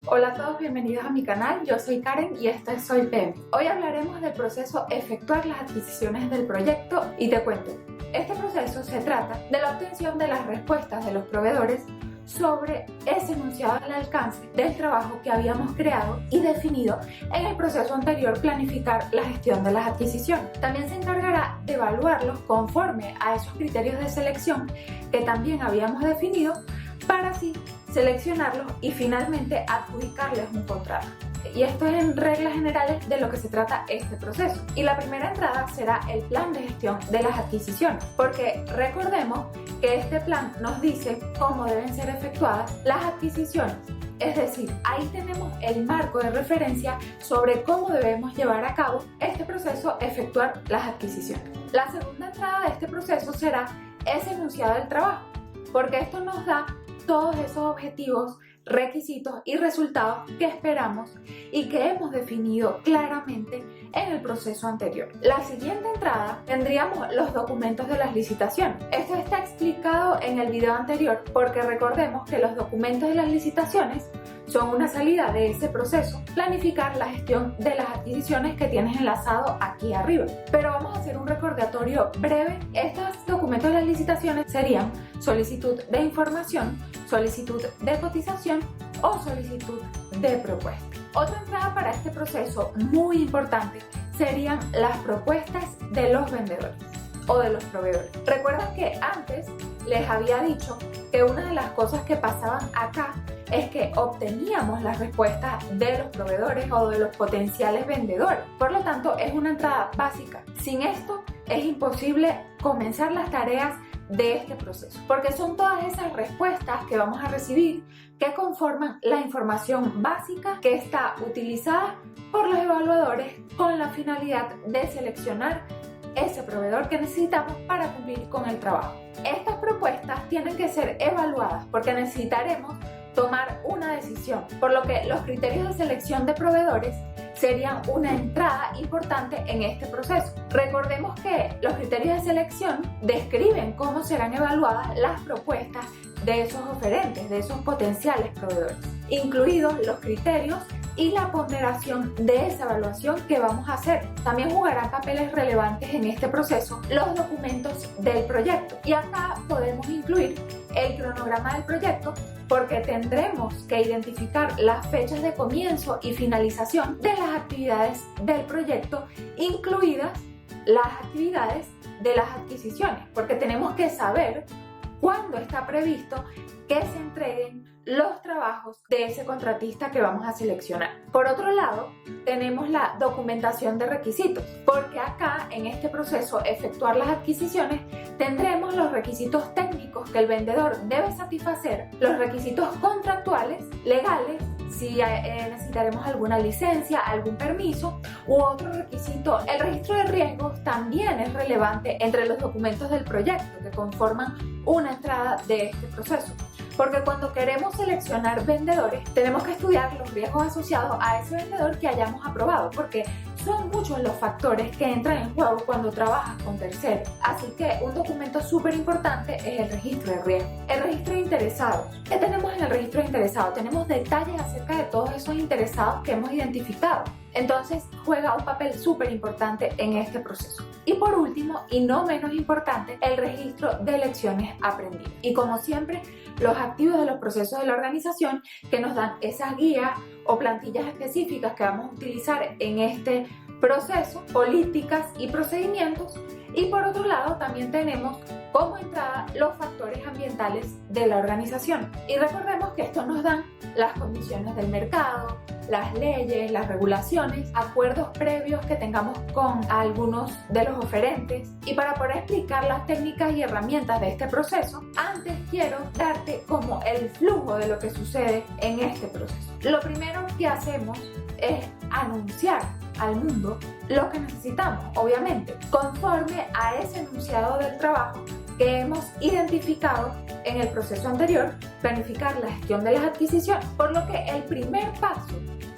Hola a todos, bienvenidos a mi canal, yo soy Karen y esto es Soy PM. Hoy hablaremos del proceso efectuar las adquisiciones del proyecto y te cuento. Este proceso se trata de la obtención de las respuestas de los proveedores sobre ese enunciado del alcance del trabajo que habíamos creado y definido en el proceso anterior, planificar la gestión de las adquisiciones. También se encargará de evaluarlos conforme a esos criterios de selección que también habíamos definido para así seleccionarlos y finalmente adjudicarles un contrato. Y esto es en reglas generales de lo que se trata este proceso. Y la primera entrada será el plan de gestión de las adquisiciones, porque recordemos que este plan nos dice cómo deben ser efectuadas las adquisiciones. Es decir, ahí tenemos el marco de referencia sobre cómo debemos llevar a cabo este proceso, efectuar las adquisiciones. La segunda entrada de este proceso será ese enunciado del trabajo, porque esto nos da todos esos objetivos, requisitos y resultados que esperamos y que hemos definido claramente en el proceso anterior. La siguiente entrada tendríamos los documentos de las licitaciones. Esto está explicado en el video anterior porque recordemos que los documentos de las licitaciones son una salida de ese proceso, planificar la gestión de las adquisiciones que tienes enlazado aquí arriba. Pero vamos a hacer un recordatorio breve. Estos documentos de las licitaciones serían solicitud de información, solicitud de cotización o solicitud de propuesta. Otra entrada para este proceso muy importante serían las propuestas de los vendedores o de los proveedores. Recuerdan que antes les había dicho que una de las cosas que pasaban acá es que obteníamos las respuestas de los proveedores o de los potenciales vendedores. Por lo tanto, es una entrada básica. Sin esto, es imposible comenzar las tareas de este proceso, porque son todas esas respuestas que vamos a recibir que conforman la información básica que está utilizada por los evaluadores con la finalidad de seleccionar ese proveedor que necesitamos para cumplir con el trabajo. Estas propuestas tienen que ser evaluadas porque necesitaremos tomar una decisión, por lo que los criterios de selección de proveedores serían una entrada importante en este proceso. Recordemos que los criterios de selección describen cómo serán evaluadas las propuestas de esos oferentes, de esos potenciales proveedores, incluidos los criterios y la ponderación de esa evaluación que vamos a hacer. También jugarán papeles relevantes en este proceso los documentos del proyecto, y acá podemos incluir el cronograma del proyecto porque tendremos que identificar las fechas de comienzo y finalización de las actividades del proyecto, incluidas las actividades de las adquisiciones, porque tenemos que saber cuándo está previsto que se entreguen los trabajos de ese contratista que vamos a seleccionar. Por otro lado, tenemos la documentación de requisitos, porque acá en este proceso efectuar las adquisiciones tendremos los requisitos técnicos que el vendedor debe satisfacer, los requisitos contractuales, legales, si necesitaremos alguna licencia, algún permiso u otro requisito. El registro de riesgos también es relevante entre los documentos del proyecto que conforman una entrada de este proceso, porque cuando queremos seleccionar vendedores tenemos que estudiar los riesgos asociados a ese vendedor que hayamos aprobado, porque son muchos los factores que entran en juego cuando trabajas con terceros. Así que un documento súper importante es el registro de riesgos. El registro de interesados. ¿Qué tenemos en el registro de interesados? Tenemos detalles acerca de todos esos interesados que hemos identificado. Entonces juega un papel súper importante en este proceso. Y por último, y no menos importante, el registro de lecciones aprendidas. Y como siempre, los activos de los procesos de la organización que nos dan esas guías o plantillas específicas que vamos a utilizar en este proceso, políticas y procedimientos. Y por otro lado también tenemos como entrada los factores ambientales de la organización. Y recordemos que estos nos dan las condiciones del mercado, las leyes, las regulaciones, acuerdos previos que tengamos con algunos de los oferentes. Y para poder explicar las técnicas y herramientas de este proceso, antes quiero darte como el flujo de lo que sucede en este proceso. Lo primero que hacemos es anunciar al mundo lo que necesitamos, obviamente, conforme a ese enunciado del trabajo que hemos identificado en el proceso anterior, planificar la gestión de las adquisiciones. Por lo que el primer paso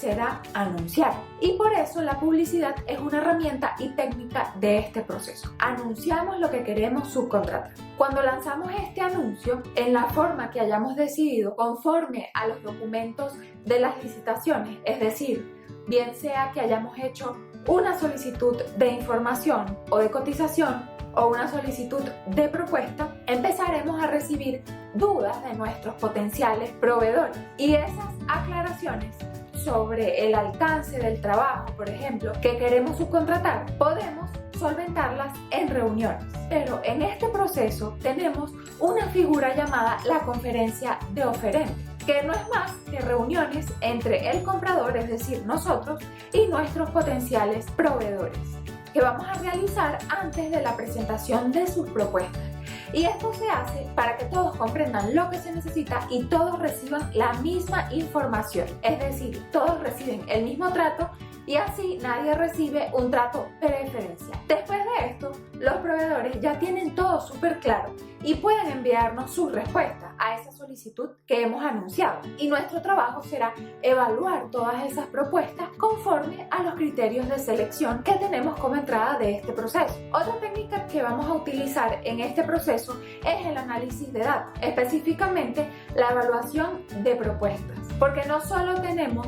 será anunciar. Y por eso la publicidad es una herramienta y técnica de este proceso. Anunciamos lo que queremos subcontratar. Cuando lanzamos este anuncio, en la forma que hayamos decidido, conforme a los documentos de las licitaciones, es decir, bien sea que hayamos hecho una solicitud de información o de cotización o una solicitud de propuesta, empezaremos a recibir dudas de nuestros potenciales proveedores. Y esas aclaraciones sobre el alcance del trabajo, por ejemplo, que queremos subcontratar, podemos solventarlas en reuniones. Pero en este proceso tenemos una figura llamada la conferencia de oferente, que no es más que reuniones entre el comprador, es decir, nosotros, y nuestros potenciales proveedores, que vamos a realizar antes de la presentación de sus propuestas. Y esto se hace para que todos comprendan lo que se necesita y todos reciban la misma información, es decir, todos reciben el mismo trato y así nadie recibe un trato preferencial. Después de esto, los proveedores ya tienen todo súper claro y pueden enviarnos sus respuestas a esa solicitud que hemos anunciado. Y nuestro trabajo será evaluar todas esas propuestas conforme a los criterios de selección que tenemos como entrada de este proceso. Otra técnica que vamos a utilizar en este proceso es el análisis de datos, específicamente la evaluación de propuestas, porque no solo tenemos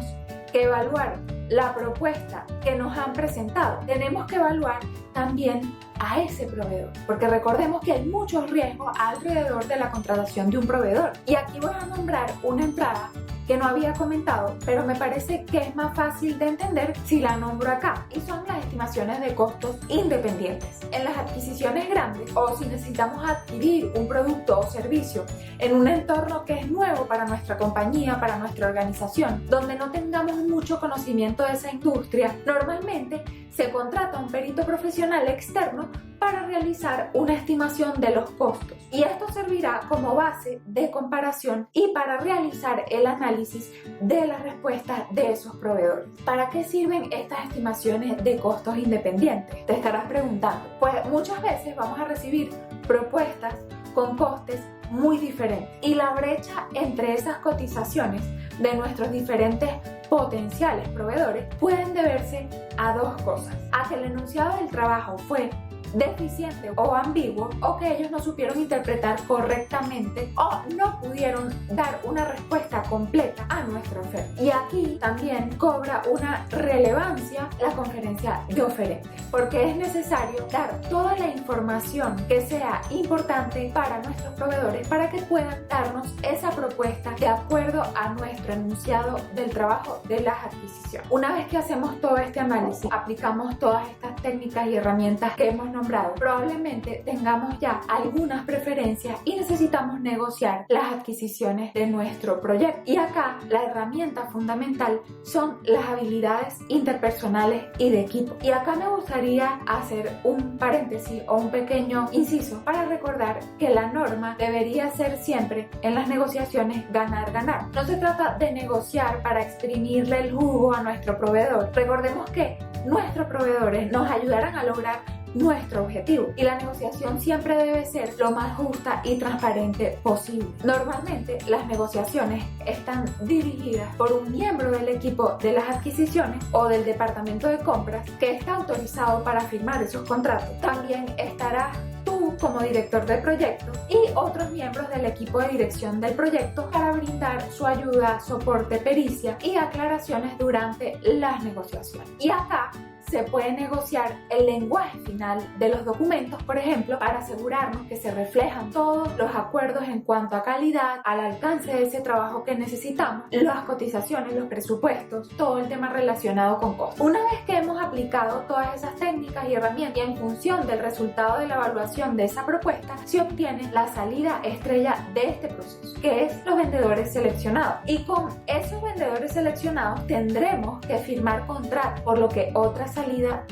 que evaluar la propuesta que nos han presentado, tenemos que evaluar también a ese proveedor, porque recordemos que hay muchos riesgos alrededor de la contratación de un proveedor. Y aquí voy a nombrar una entrada que no había comentado, pero me parece que es más fácil de entender si la nombro acá, y son las estimaciones de costos independientes. En las adquisiciones grandes, o si necesitamos adquirir un producto o servicio en un entorno que es nuevo para nuestra compañía, para nuestra organización, donde no tengamos mucho conocimiento de esa industria, normalmente se contrata un perito profesional externo para realizar una estimación de los costos, y esto servirá como base de comparación y para realizar el análisis de las respuestas de esos proveedores. ¿Para qué sirven estas estimaciones de costos independientes? Te estarás preguntando. Pues muchas veces vamos a recibir propuestas con costes muy diferentes y la brecha entre esas cotizaciones de nuestros diferentes potenciales proveedores pueden deberse a dos cosas: a que el enunciado del trabajo fue deficiente o ambiguo, o que ellos no supieron interpretar correctamente o no pudieron dar una respuesta completa a nuestra oferta. Y aquí también cobra una relevancia la conferencia de oferentes, porque es necesario dar toda la información que sea importante para nuestros proveedores para que puedan darnos esa propuesta de acuerdo a nuestro enunciado del trabajo de las adquisiciones. Una vez que hacemos todo este análisis, aplicamos todas estas técnicas y herramientas que hemos nombrado, probablemente tengamos ya algunas preferencias y necesitamos negociar las adquisiciones de nuestro proyecto. Y acá la herramienta fundamental son las habilidades interpersonales y de equipo. Y acá me gustaría hacer un paréntesis o un pequeño inciso para recordar que la norma debería ser siempre en las negociaciones ganar-ganar. No se trata de negociar para exprimirle el jugo a nuestro proveedor. Recordemos que nuestros proveedores nos ayudarán a lograr nuestro objetivo y la negociación siempre debe ser lo más justa y transparente posible. Normalmente las negociaciones están dirigidas por un miembro del equipo de las adquisiciones o del departamento de compras que está autorizado para firmar esos contratos. También estarás tú como director del proyecto y otros miembros del equipo de dirección del proyecto para brindar su ayuda, soporte, pericia y aclaraciones durante las negociaciones. Y acá se puede negociar el lenguaje final de los documentos, por ejemplo, para asegurarnos que se reflejan todos los acuerdos en cuanto a calidad, al alcance de ese trabajo que necesitamos, las cotizaciones, los presupuestos, todo el tema relacionado con costos. Una vez que hemos aplicado todas esas técnicas y herramientas y en función del resultado de la evaluación de esa propuesta, se obtiene la salida estrella de este proceso, que es los vendedores seleccionados. Y con esos vendedores seleccionados tendremos que firmar contratos, por lo que otra salida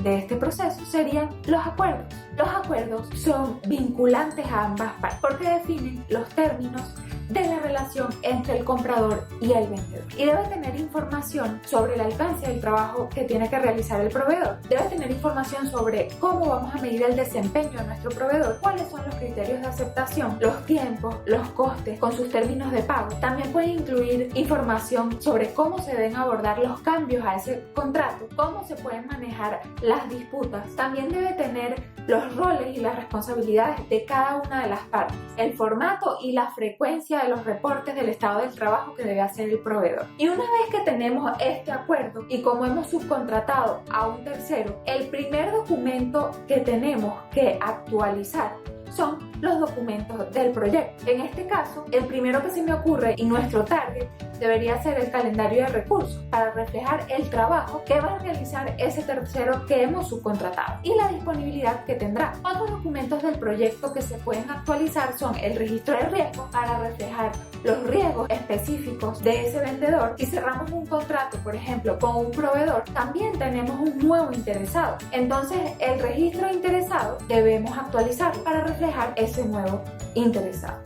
de este proceso serían los acuerdos. Los acuerdos son vinculantes a ambas partes porque definen los términos de la relación entre el comprador y el vendedor. Y debe tener información sobre el alcance del trabajo que tiene que realizar el proveedor. Debe tener información sobre cómo vamos a medir el desempeño de nuestro proveedor, cuáles son los criterios de aceptación, los tiempos, los costes con sus términos de pago. También puede incluir información sobre cómo se deben abordar los cambios a ese contrato, cómo se pueden manejar las disputas. También debe tener los roles y las responsabilidades de cada una de las partes, el formato y la frecuencia de los reportes del estado del trabajo que debe hacer el proveedor. Y una vez que tenemos este acuerdo y como hemos subcontratado a un tercero, el primer documento que tenemos que actualizar son los documentos del proyecto. En este caso, el primero que se me ocurre y nuestro target debería ser el calendario de recursos para reflejar el trabajo que va a realizar ese tercero que hemos subcontratado y la disponibilidad que tendrá. Otros documentos del proyecto que se pueden actualizar son el registro de riesgos para reflejar los riesgos específicos de ese vendedor. Si cerramos un contrato, por ejemplo, con un proveedor, también tenemos un nuevo interesado. Entonces, el registro de interesado debemos actualizarlo para reflejar ese nuevo interesado.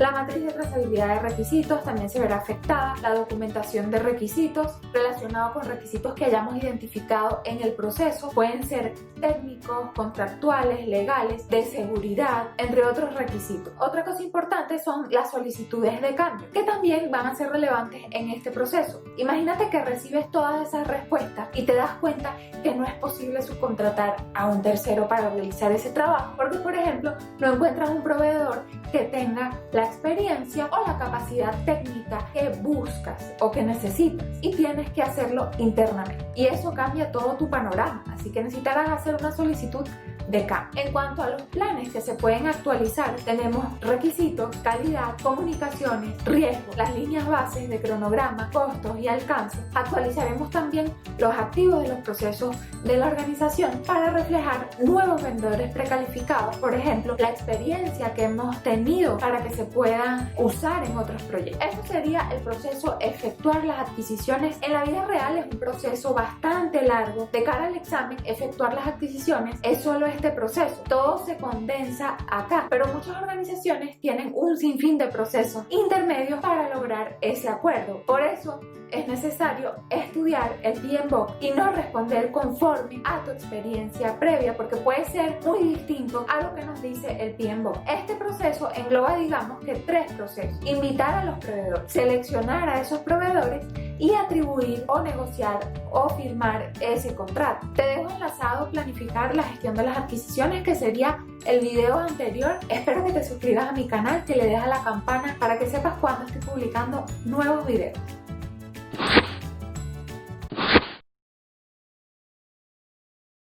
La matriz de trazabilidad de requisitos también se verá afectada, la documentación de requisitos relacionados con requisitos que hayamos identificado en el proceso, pueden ser técnicos, contractuales, legales, de seguridad, entre otros requisitos. Otra cosa importante son las solicitudes de cambio, que también van a ser relevantes en este proceso. Imagínate que recibes todas esas respuestas y te das cuenta que no es posible subcontratar a un tercero para realizar ese trabajo, porque por ejemplo no encuentras un proveedor que tenga la experiencia o la capacidad técnica que buscas o que necesitas y tienes que hacerlo internamente. Y eso cambia todo tu panorama, así que necesitarás hacer una solicitud de cambio. En cuanto a los planes que se pueden actualizar, tenemos requisitos, calidad, comunicaciones, riesgos, las líneas bases de cronograma, costos y alcance. Actualizaremos también los activos de los procesos de la organización para reflejar nuevos vendedores precalificados, por ejemplo, la experiencia que hemos tenido para que se puedan usar en otros proyectos. Eso sería el proceso efectuar las adquisiciones. En la vida real es un proceso bastante largo. De cara al examen, efectuar las adquisiciones es solo este proceso, todo se condensa acá, pero muchas organizaciones tienen un sinfín de procesos intermedios para lograr ese acuerdo. Por eso es necesario estudiar el PMBOK y no responder conforme a tu experiencia previa, porque puede ser muy distinto a lo que nos dice el PMBOK. Este proceso engloba, digamos que 3 procesos: invitar a los proveedores, seleccionar a esos proveedores y atribuir o negociar o firmar ese contrato. Te dejo enlazado planificar la gestión de las adquisiciones, que sería el video anterior. Espero que te suscribas a mi canal, que le des a la campana para que sepas cuando estoy publicando nuevos videos.